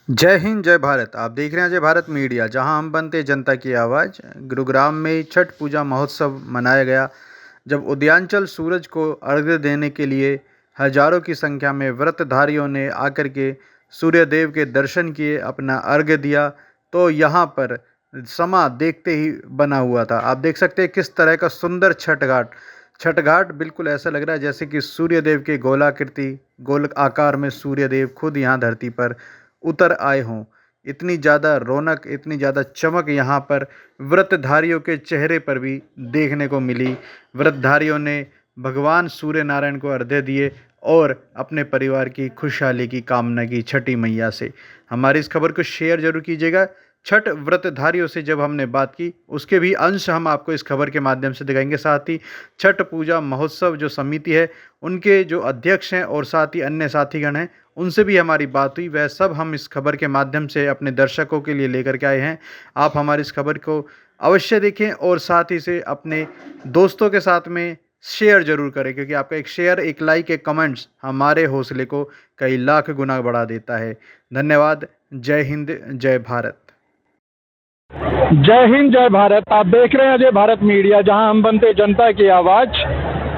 जय हिंद जय भारत। आप देख रहे हैं जय भारत मीडिया, जहां हम बनते जनता की आवाज़। गुरुग्राम में छठ पूजा महोत्सव मनाया गया, जब उदयांचल सूरज को अर्घ्य देने के लिए हजारों की संख्या में व्रतधारियों ने आकर के सूर्य देव के दर्शन किए, अपना अर्घ्य दिया। तो यहाँ पर समा देखते ही बना हुआ था। आप देख सकते हैं किस तरह का सुंदर छठ घाट बिल्कुल ऐसा लग रहा है जैसे कि सूर्य देव के गोल आकार में सूर्य देव खुद यहाँ धरती पर उतर आए हों। इतनी ज़्यादा रौनक, इतनी ज़्यादा चमक यहाँ पर व्रतधारियों के चेहरे पर भी देखने को मिली। व्रतधारियों ने भगवान सूर्य नारायण को अर्घ्य दिए और अपने परिवार की खुशहाली की कामना की छठी मैया से। हमारी इस खबर को शेयर जरूर कीजिएगा। छठ व्रतधारियों से जब हमने बात की, उसके भी अंश हम आपको इस खबर के माध्यम से दिखाएंगे। साथ ही छठ पूजा महोत्सव जो समिति है, उनके जो अध्यक्ष हैं और साथ ही अन्य साथीगण हैं, उनसे भी हमारी बात हुई। वह सब हम इस खबर के माध्यम से अपने दर्शकों के लिए लेकर के आए हैं। आप हमारी इस खबर को अवश्य देखें और साथ ही इसे अपने दोस्तों के साथ में शेयर जरूर करें, क्योंकि आपका एक शेयर, एक लाइक, एक कमेंट्स हमारे हौसले को कई लाख गुना बढ़ा देता है। धन्यवाद। जय हिंद जय भारत। जय हिंद जय भारत। आप देख रहे हैं जय भारत मीडिया, जहां हम बनते जनता की आवाज़।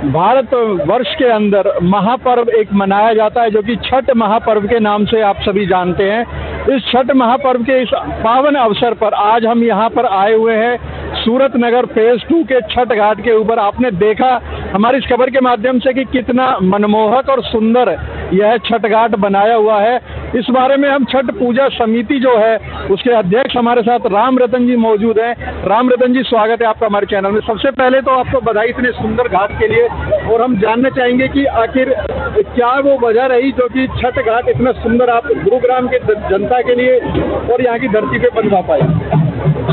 भारत वर्ष के अंदर महापर्व एक मनाया जाता है, जो कि छठ महापर्व के नाम से आप सभी जानते हैं। इस छठ महापर्व के इस पावन अवसर पर आज हम यहाँ पर आए हुए हैं सूरत नगर फेज 2 के छठ घाट के ऊपर। आपने देखा हमारी इस खबर के माध्यम से कि कितना मनमोहक और सुंदर यह छठ घाट बनाया हुआ है। इस बारे में हम छठ पूजा समिति जो है उसके अध्यक्ष हमारे साथ राम रतन जी मौजूद हैं। राम रतन जी, स्वागत है आपका हमारे चैनल में। सबसे पहले तो आपको बधाई इतने सुंदर घाट के लिए, और हम जानना चाहेंगे कि आखिर क्या वो वजह रही जो कि छठ घाट इतना सुंदर आप गुरुग्राम के जनता के लिए और यहाँ की धरती पे बनवा पाए।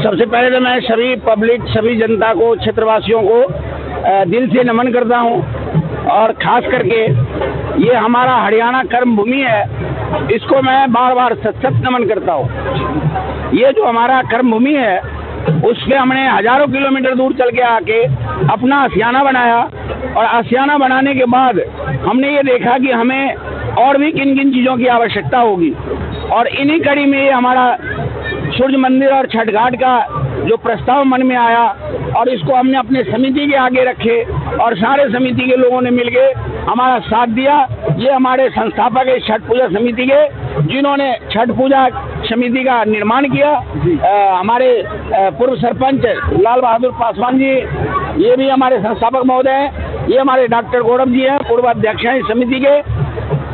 सबसे पहले तो मैं सभी पब्लिक, सभी जनता को, क्षेत्रवासियों को दिल से नमन करता हूँ। और खास करके ये हमारा हरियाणा कर्म भूमि है, इसको मैं बार बार सत नमन करता हूँ। ये जो हमारा कर्म भूमि है, उस पे हमने हजारों किलोमीटर दूर चल के आके अपना आशियाना बनाया, और आशियाना बनाने के बाद हमने ये देखा कि हमें और भी किन किन चीज़ों की आवश्यकता होगी, और इन्हीं कड़ी में ये हमारा सूर्य मंदिर और छठ घाट का जो प्रस्ताव मन में आया, और इसको हमने अपने समिति के आगे रखे, और सारे समिति के लोगों ने मिलके हमारा साथ दिया। ये हमारे संस्थापक है छठ पूजा समिति के, जिन्होंने छठ पूजा समिति का निर्माण किया। हमारे पूर्व सरपंच लाल बहादुर पासवान जी, ये भी हमारे संस्थापक महोदय हैं। ये हमारे डॉक्टर गौरव जी हैं, पूर्व अध्यक्ष हैं इस समिति के।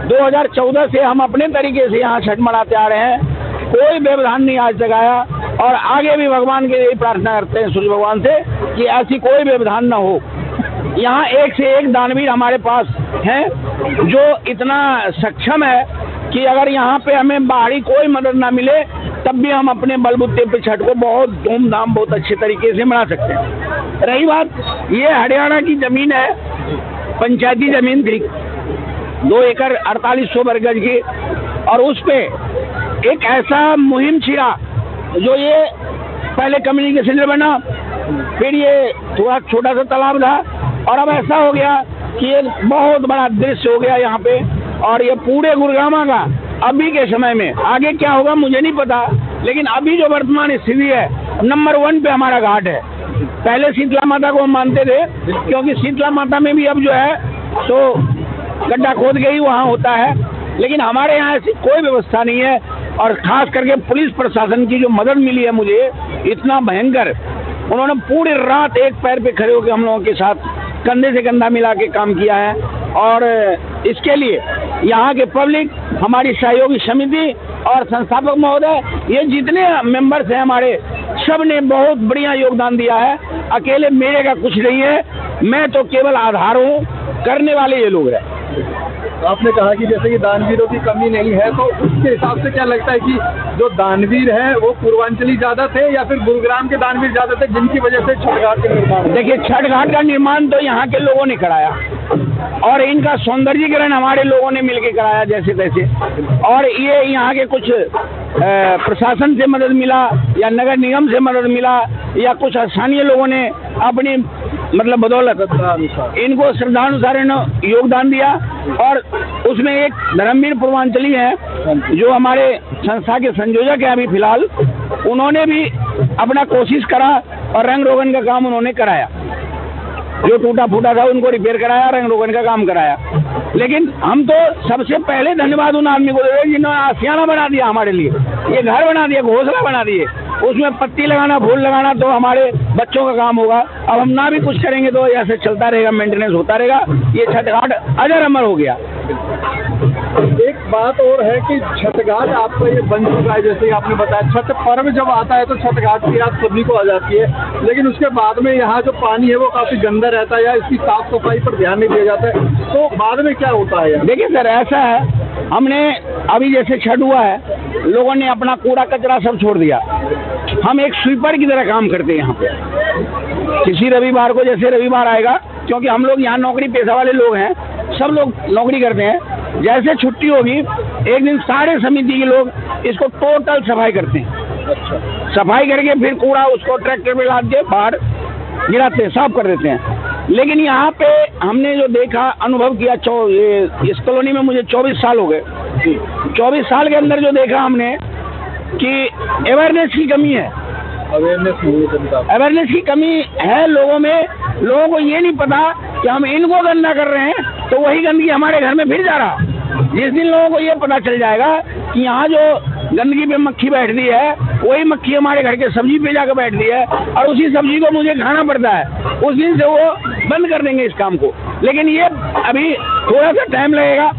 2014 से हम अपने तरीके से यहाँ छठ मनाते आ रहे हैं, कोई व्यवधान नहीं आज तक आया, और आगे भी भगवान के यही प्रार्थना करते हैं सूर्य भगवान से कि ऐसी कोई व्यवधान न हो। यहाँ एक से एक दानवीर हमारे पास हैं जो इतना सक्षम है कि अगर यहाँ पे हमें बाहरी कोई मदद ना मिले, तब भी हम अपने बलबूते पे छठ को बहुत धूमधाम, बहुत अच्छे तरीके से मना सकते हैं। रही बात, ये हरियाणा की जमीन है, पंचायती जमीन थी 2 एकड़ 4800 वर्ग गज की, और उस पे एक ऐसा मुहिम छिड़ा जो ये पहले कम्युनिकेशन सेंटर बना, फिर ये थोड़ा छोटा सा तालाब था, और अब ऐसा हो गया कि ये बहुत बड़ा दृश्य हो गया यहाँ पे। और ये पूरे गुरुग्राम का अभी के समय में, आगे क्या होगा मुझे नहीं पता, लेकिन अभी जो वर्तमान स्थिति है, नंबर 1 पे हमारा घाट है। पहले शीतला माता को हम मानते थे, क्योंकि शीतला माता में भी अब जो है तो गड्ढा खोद के ही वहाँ होता है, लेकिन हमारे यहाँ ऐसी कोई व्यवस्था नहीं है। और खास करके पुलिस प्रशासन की जो मदद मिली है मुझे, इतना भयंकर, उन्होंने पूरी रात एक पैर पे खड़े होकर हम लोगों के साथ कंधे से कंधा मिला के काम किया है। और इसके लिए यहाँ के पब्लिक, हमारी सहयोगी समिति और संस्थापक महोदय, ये जितने मेंबर्स हैं हमारे, सब ने बहुत बढ़िया योगदान दिया है। अकेले मेरे का कुछ नहीं है, मैं तो केवल आधार हूँ, करने वाले ये लोग हैं। आपने कहा कि जैसे कि दानवीरों की कमी नहीं है, तो उसके हिसाब से क्या लगता है कि जो दानवीर हैं वो पूर्वांचली ज़्यादा थे या फिर गुरुग्राम के दानवीर ज़्यादा थे, जिनकी वजह से छठ घाट का निर्माण? देखिए, छठ घाट का निर्माण तो यहाँ के लोगों ने कराया, और इनका सौंदर्यीकरण हमारे लोगों ने मिलकर कराया जैसे तैसे। और ये यहाँ के कुछ प्रशासन से मदद मिला, या नगर निगम से मदद मिला, या कुछ स्थानीय लोगों ने अपनी मतलब बदौलत इनको श्रद्धानुसार योगदान दिया। और उसमें एक धर्मवीर पूर्वांचली है जो हमारे संस्था के संयोजक हैं अभी फिलहाल, उन्होंने भी अपना कोशिश करा और रंग रोगन का काम उन्होंने कराया। जो टूटा फूटा था उनको रिपेयर कराया, रंग रोगन का काम कराया। लेकिन हम तो सबसे पहले धन्यवाद उन आदमी को देते जिन्होंने आशियाना बना दिया हमारे लिए, ये घर बना दिया, घोंसला बना दिए, उसमें पत्ती लगाना, फूल लगाना तो हमारे बच्चों का काम होगा। अब हम ना भी कुछ करेंगे तो ऐसे चलता रहेगा, मेंटेनेंस होता रहेगा। ये छठ घाट अजर अमर हो गया। एक बात और है कि छठ घाट आपका ये बन चुका है, जैसे आपने बताया छठ पर्व जब आता है तो छठ घाट की याद सभी को आ जाती है, लेकिन उसके बाद में यहाँ जो पानी है वो काफी गंदा रहता है या इसकी साफ सफाई पर ध्यान नहीं दिया जाता है, तो बाद में क्या होता है? देखिए सर, ऐसा है, हमने अभी जैसे छठ हुआ है, लोगों ने अपना कूड़ा कचरा सब छोड़ दिया। हम एक स्वीपर की तरह काम करते हैं यहाँ पे। किसी रविवार को, जैसे रविवार आएगा, क्योंकि हम लोग यहाँ नौकरी पेशा वाले लोग हैं, सब लोग नौकरी करते हैं, जैसे छुट्टी होगी एक दिन सारे समिति के लोग इसको टोटल सफाई करते हैं। सफाई करके फिर कूड़ा उसको ट्रैक्टर में लाद के बाहर गिराते हैं, साफ कर देते हैं। लेकिन यहाँ पे हमने जो देखा, अनुभव किया, इस कॉलोनी में मुझे 24 साल हो गए। 24 साल के अंदर जो देखा हमने कि अवेयरनेस की कमी है। अवेयरनेस की कमी है लोगों में। लोगों को ये नहीं पता कि हम इनको गंदा कर रहे हैं तो वही गंदगी हमारे घर में फिर जा रहा। जिस दिन लोगों को ये पता चल जाएगा कि यहाँ जो गंदगी पे मक्खी बैठती है वही मक्खी हमारे घर के सब्जी पे जाकर बैठती है और उसी सब्जी को मुझे खाना पड़ता है, उस दिन से वो बंद कर देंगे इस काम को। लेकिन ये अभी थोड़ा सा टाइम लगेगा,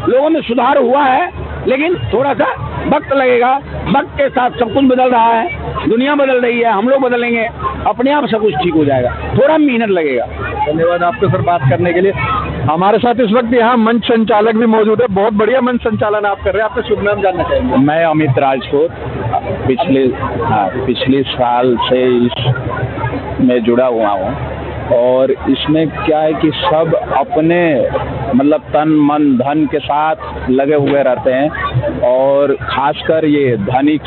लोगों में सुधार हुआ है लेकिन थोड़ा सा वक्त लगेगा। वक्त के साथ सब कुछ बदल रहा है, दुनिया बदल रही है, हम लोग बदलेंगे, अपने आप सब कुछ ठीक हो जाएगा, थोड़ा मेहनत लगेगा। धन्यवाद आपको सर बात करने के लिए। हमारे साथ इस वक्त यहाँ मंच संचालक भी मौजूद है, बहुत बढ़िया मंच संचालन आप कर रहे हैं, आपका शुभ नाम जानना चाहेंगे? मैं अमित राजपूत पिछले साल से इसमें जुड़ा हुआ हूँ और इसमें क्या है कि सब अपने मतलब तन मन धन के साथ लगे हुए रहते हैं और खासकर ये धनिक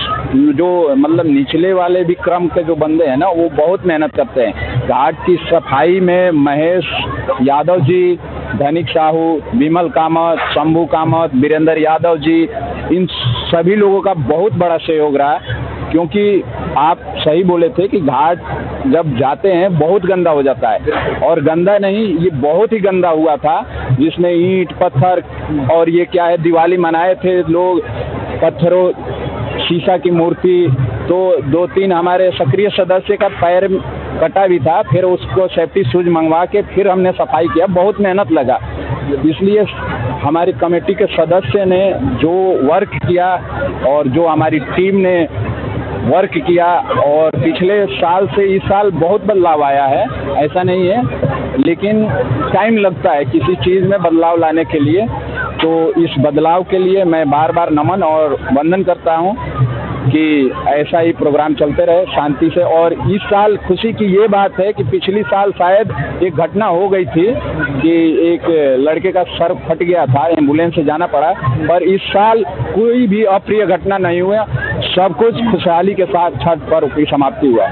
जो मतलब निचले वाले भी क्रम के जो बंदे हैं ना, वो बहुत मेहनत करते हैं। घाट की सफाई में महेश यादव जी, धनिक साहू, विमल कामत, शंभू कामत, वीरेंद्र यादव जी, इन सभी लोगों का बहुत बड़ा सहयोग रहा है। क्योंकि आप सही बोले थे कि घाट जब जाते हैं बहुत गंदा हो जाता है, और गंदा नहीं, ये बहुत ही गंदा हुआ था, जिसमें ईंट पत्थर और ये क्या है दिवाली मनाए थे लोग, पत्थरों शीशा की मूर्ति, तो 2-3 हमारे सक्रिय सदस्य का पैर कटा भी था, फिर उसको सेफ्टी शूज मंगवा के फिर हमने सफाई किया, बहुत मेहनत लगा। इसलिए हमारी कमेटी के सदस्य ने जो वर्क किया और जो हमारी टीम ने वर्क किया, और पिछले साल से इस साल बहुत बदलाव आया है, ऐसा नहीं है, लेकिन टाइम लगता है किसी चीज़ में बदलाव लाने के लिए। तो इस बदलाव के लिए मैं बार बार नमन और वंदन करता हूँ कि ऐसा ही प्रोग्राम चलते रहे शांति से। और इस साल खुशी की ये बात है कि पिछली साल शायद एक घटना हो गई थी कि एक लड़के का सर फट गया था, एम्बुलेंस से जाना पड़ा, पर इस साल कोई भी अप्रिय घटना नहीं हुआ, सब कुछ खुशहाली के साथ छठ पर्व की समाप्ति हुआ।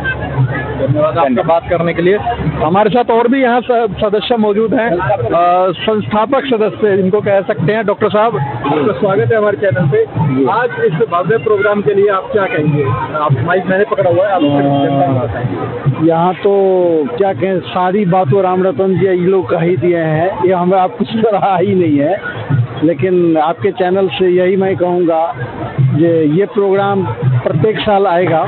धन्यवाद आपका बात करने के लिए। हमारे साथ और भी यहाँ सदस्य मौजूद हैं, संस्थापक सदस्य इनको कह सकते हैं। डॉक्टर साहब, आपका स्वागत है हमारे चैनल पे। आज इस भव्य प्रोग्राम के लिए आप क्या कहेंगे? आप माइक मैंने पकड़ा हुआ है, आप यहाँ तो क्या कहें, सारी बातों राम रतन जी ये लोग कह ही दिए हैं, ये हमें आप कुछ रहा ही नहीं है। लेकिन आपके चैनल से यही मैं कहूँगा कि ये प्रोग्राम प्रत्येक साल आएगा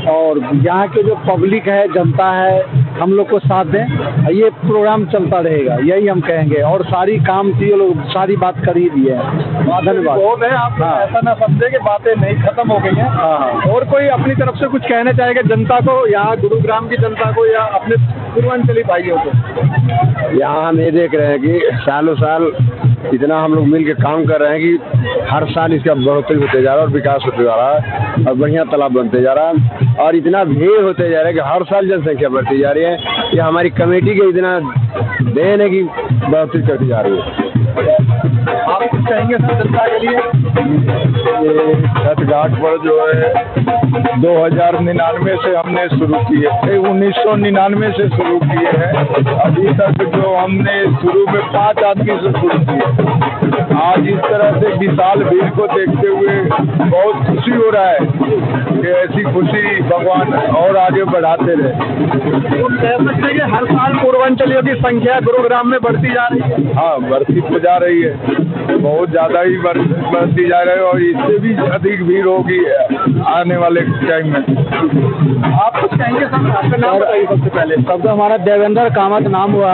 और यहाँ के जो पब्लिक है, जनता है, हम लोग को साथ दें, ये प्रोग्राम चलता रहेगा, यही हम कहेंगे। और सारी काम थी, ये लोग सारी बात कर ही दिए हैं। धन्यवाद। बहुत है, आप ऐसा ना समझे कि बातें नहीं खत्म हो गई हैं। और कोई अपनी तरफ से कुछ कहना चाहेगा जनता को, यहाँ गुरुग्राम की जनता को या अपने पूर्वांचली भाइयों को? यहाँ हम ये देख रहे हैं कि सालों साल इतना हम लोग मिल के काम कर रहे हैं कि हर साल इसका बढ़ोतरी होते जा रहा है और विकास होते जा रहा है और बढ़िया तालाब बनते जा रहा है और इतना भीड़ होते जा रहा है कि हर साल जनसंख्या बढ़ती जा रही है। ये हमारी कमेटी के इतना देन है कि बढ़ोतरी करती जा रही है। कुछ कहेंगे जनता के लिए? ये छठ घाट पर जो है 2099 से हमने शुरू किए, 1999 से शुरू किए हैं। अभी तक जो हमने शुरू में 5 आदमी से शुरू किए, आज इस तरह से विशाल भीड़ को देखते हुए बहुत खुशी हो रहा है कि ऐसी खुशी भगवान और आगे बढ़ाते रहे। तो कह सकते हैं कि हर साल पूर्वांचलियों की संख्या गुरुग्राम में बढ़ती जा रही है। हाँ, बढ़ती तो जा रही है, बहुत ज़्यादा ही बढ़ती जा रही है और इससे भी अधिक भीड़ होगी आने वाले टाइम में। आप कुछ कहेंगे सर? आपका नाम बताइए सबसे पहले। सब तो हमारा देवेंद्र कामत नाम हुआ।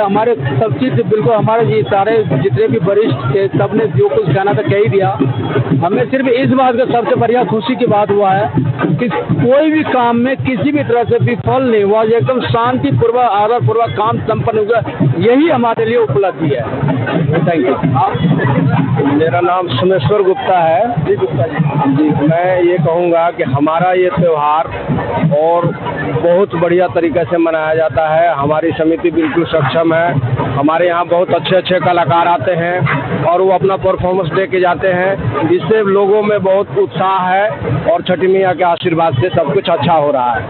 हमारे सब चीज़ बिल्कुल हमारे जी सारे जितने भी वरिष्ठ थे सबने जो कुछ कहना था कह ही दिया। हमें सिर्फ इस बात का सबसे बढ़िया खुशी की बात हुआ है कि कोई भी काम में किसी भी तरह से विफल नहीं हुआ, एकदम शांतिपूर्वक आदरपूर्वक काम संपन्न हुआ। यही हमारे लिए उपलब्धि है। Thank you. मेरा नाम सोमेश्वर गुप्ता है। जी गुप्ता जी, मैं ये कहूँगा कि हमारा ये त्यौहार और बहुत बढ़िया तरीके से मनाया जाता है। हमारी समिति बिल्कुल सक्षम है। हमारे यहाँ बहुत अच्छे अच्छे कलाकार आते हैं और वो अपना परफॉर्मेंस दे के जाते हैं, जिससे लोगों में बहुत उत्साह है और छठी मैया के आशीर्वाद से सब कुछ अच्छा हो रहा है।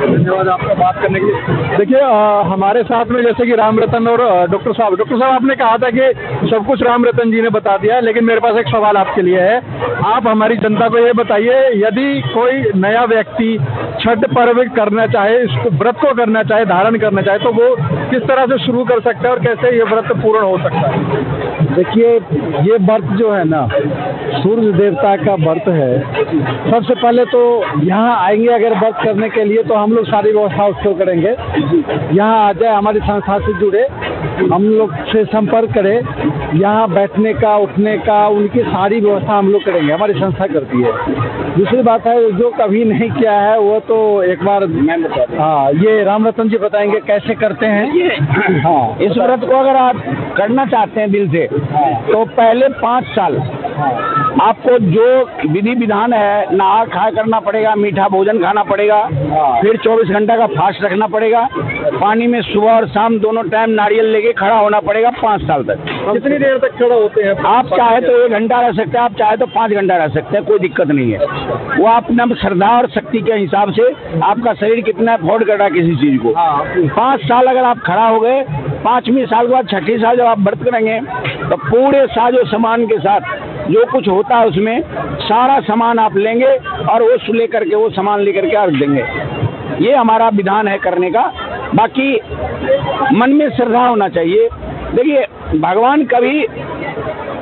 धन्यवाद आपका बात करने के लिए। देखिए हमारे साथ में जैसे कि राम रतन और डॉक्टर साहब आपने कहा था कि सब कुछ राम रतन जी ने बता दिया, लेकिन मेरे पास एक सवाल आपके लिए है। आप हमारी जनता को ये बताइए, यदि कोई नया व्यक्ति छठ पर्व करना चाहे, इसको व्रत को करना चाहे, धारण करना चाहे, तो वो किस तरह से शुरू कर सकता है और कैसे ये व्रत पूर्ण हो सकता है? देखिए, ये व्रत जो है ना सूर्य देवता का व्रत है। सबसे पहले तो यहाँ आएंगे अगर व्रत करने के लिए तो हम लोग सारी व्यवस्था उसको करेंगे। यहाँ आ जाए, हमारी संस्था से जुड़े, हम लोग से संपर्क करें। यहाँ बैठने का, उठने का, उनकी सारी व्यवस्था हम लोग करेंगे, हमारी संस्था करती है। दूसरी बात है, जो कभी नहीं किया है वो तो एक बार मैं बता दूं। हाँ, ये राम रतन जी बताएंगे कैसे करते हैं। हाँ, इस व्रत को अगर आप करना चाहते हैं दिल से, तो पहले 5 साल आपको जो विधि विधान है, नहा खा करना पड़ेगा, मीठा भोजन खाना पड़ेगा, फिर 24 घंटा का फास्ट रखना पड़ेगा, पानी में सुबह और शाम दोनों टाइम नारियल लेके खड़ा होना पड़ेगा 5 साल तक। कितनी देर तक खड़ा होते हैं? आप चाहे तो 1 घंटा रह सकते हैं, आप चाहे तो 5 घंटा रह सकते हैं, कोई दिक्कत नहीं है। वो अपना श्रद्धा और शक्ति के हिसाब से आपका शरीर कितना अफोर्ड कर रहा है किसी चीज को। 5 साल अगर आप खड़ा हो गए, 5वीं साल के बाद 6ठी साल जब आप व्रत करेंगे तो पूरे साजो सामान के साथ जो कुछ होता है उसमें सारा सामान आप लेंगे और वो लेकर के वो सामान लेकर के आप देंगे। ये हमारा विधान है करने का। बाकी मन में श्रद्धा होना चाहिए। देखिए, भगवान कभी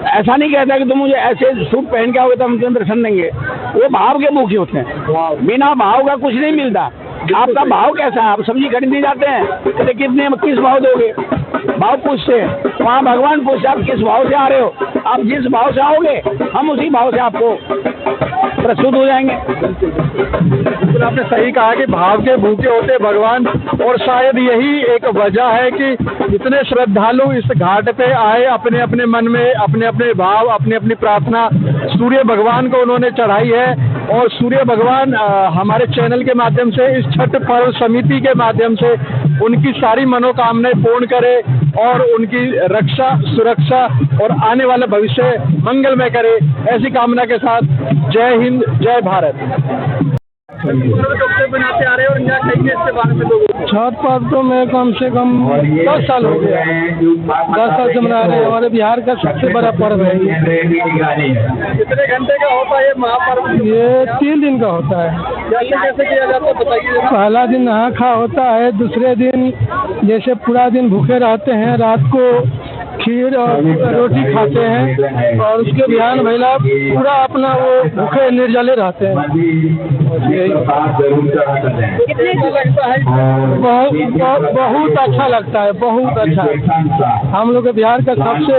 ऐसा नहीं कहता कि तुम मुझे ऐसे सूट पहन के आओगे तो हम तुम्हें दर्शन देंगे। वो भाव के भूखे होते हैं, बिना भाव का कुछ नहीं मिलता। आपका भाव कैसा है? आप सब्जी खरीदने जाते हैं, कहते कितने में, किस भाव दोगे? भाव पूछते हैं, वहाँ भगवान पूछते आप किस भाव से आ रहे हो। आप जिस भाव से आओगे हम उसी भाव से आपको प्रस्तुत हो जाएंगे। बिल्कुल आपने सही कहा कि भाव के भूखे होते भगवान, और शायद यही एक वजह है कि इतने श्रद्धालु इस घाट पे आए, अपने अपने मन में अपने अपने भाव, अपनी अपनी प्रार्थना सूर्य भगवान को उन्होंने चढ़ाई है। और सूर्य भगवान हमारे चैनल के माध्यम से, इस छठ पर्व समिति के माध्यम से उनकी सारी मनोकामनाएं पूर्ण करे और उनकी रक्षा, सुरक्षा और आने वाला भविष्य मंगलमय करे, ऐसी कामना के साथ जय हिंद, जय भारत। बनाते आ रहे हैं और क्या कहेंगे इसके बारे में लोगों? छठ पर्व तो मैं कम से कम 10 साल हो गया, 10 साल से मना रहे हैं। हमारे बिहार का सबसे बड़ा पर्व है। कितने घंटे का होता है ये महापर्व? ये 3 दिन का होता है। कैसे किया जाता है बताइए। पहला दिन नहा खा होता है, दूसरे दिन जैसे पूरा दिन भूखे रहते हैं, रात को खीर और रोटी खाते हैं और उसके बिहान महिला पूरा अपना वो भूखे निर्जले रहते हैं। कितने लगता है? बहुत अच्छा लगता है, बहुत अच्छा। हम लोग के बिहार का सबसे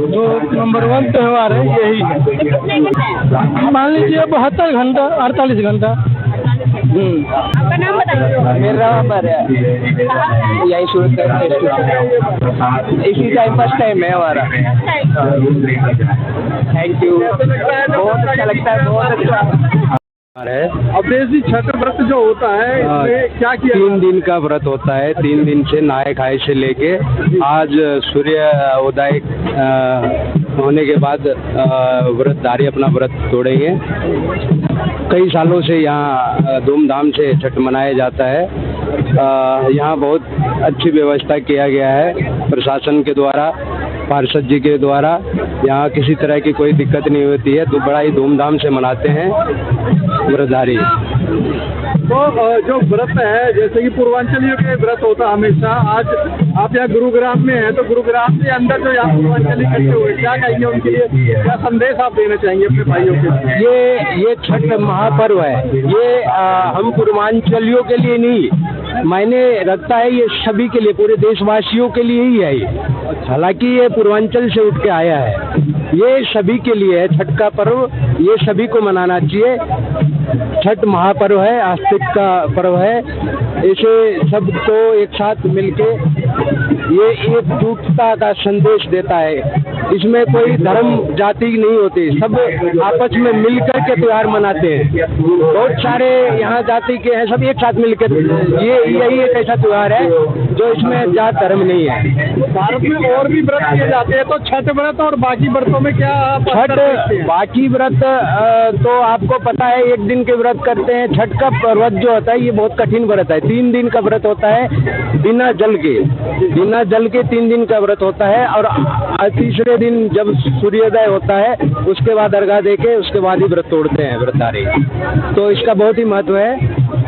जो नंबर 1 त्यौहार है यही है। मान लीजिए 72 घंटा, 48 घंटा। आपका नाम बताइए। मेरा यही शुरू इसी टाइम फर्स्ट टाइम है हमारा। थैंक यू, बहुत अच्छा लगता है, बहुत अच्छा। है। अवधेश जी, छठ व्रत जो होता है इसमें क्या किया? 3 दिन का व्रत होता है। 3 दिन से नहाए खाए से लेके आज सूर्य उदय होने के बाद व्रतधारी अपना व्रत तोड़ेंगे। कई सालों से यहाँ धूमधाम से छठ मनाया जाता है। यहाँ बहुत अच्छी व्यवस्था किया गया है प्रशासन के द्वारा, पार्षद जी के द्वारा। यहाँ किसी तरह की कोई दिक्कत नहीं होती है, तो बड़ा ही धूमधाम से मनाते हैं व्रतधारी। तो जो व्रत है, जैसे कि पूर्वांचलियों के व्रत होता है हमेशा, आज आप यहाँ गुरुग्राम में हैं, तो गुरुग्राम के अंदर जो यहाँ पूर्वांचली इकट्ठे हुए, क्या कहेंगे उनके लिए? क्या संदेश आप देना चाहेंगे अपने भाइयों के? ये छठ महापर्व है, ये हम पूर्वांचलियों के लिए नहीं, मायने रखता है ये सभी के लिए, पूरे देशवासियों के लिए ही है ये। हालांकि ये पूर्वांचल से उठ के आया है, ये सभी के लिए है छठ का पर्व, ये सभी को मनाना चाहिए। छठ महापर्व है, आस्तिक का पर्व है। इसे सबको एक साथ मिलके ये एकजुटता का संदेश देता है। इसमें कोई धर्म जाति नहीं होती, सब आपस में मिलकर के त्योहार मनाते हैं। बहुत सारे यहाँ जाति के हैं, सब एक साथ मिलकर, यही एक ऐसा त्योहार है जो इसमें जात धर्म नहीं है। भारत में और भी व्रत किए जाते हैं, तो छठ व्रत और बाकी व्रतों में क्या छठ बाकी व्रत तो आपको पता है, एक दिन के व्रत करते हैं। छठ का व्रत जो होता है ये बहुत कठिन व्रत है। 3 दिन का व्रत होता है बिना जल के 3 दिन का व्रत होता है। और तीसरे दिन जब सूर्योदय होता है उसके बाद अर्घा देके उसके बाद ही व्रत तोड़ते हैं व्रतधारी। तो इसका बहुत ही महत्व है।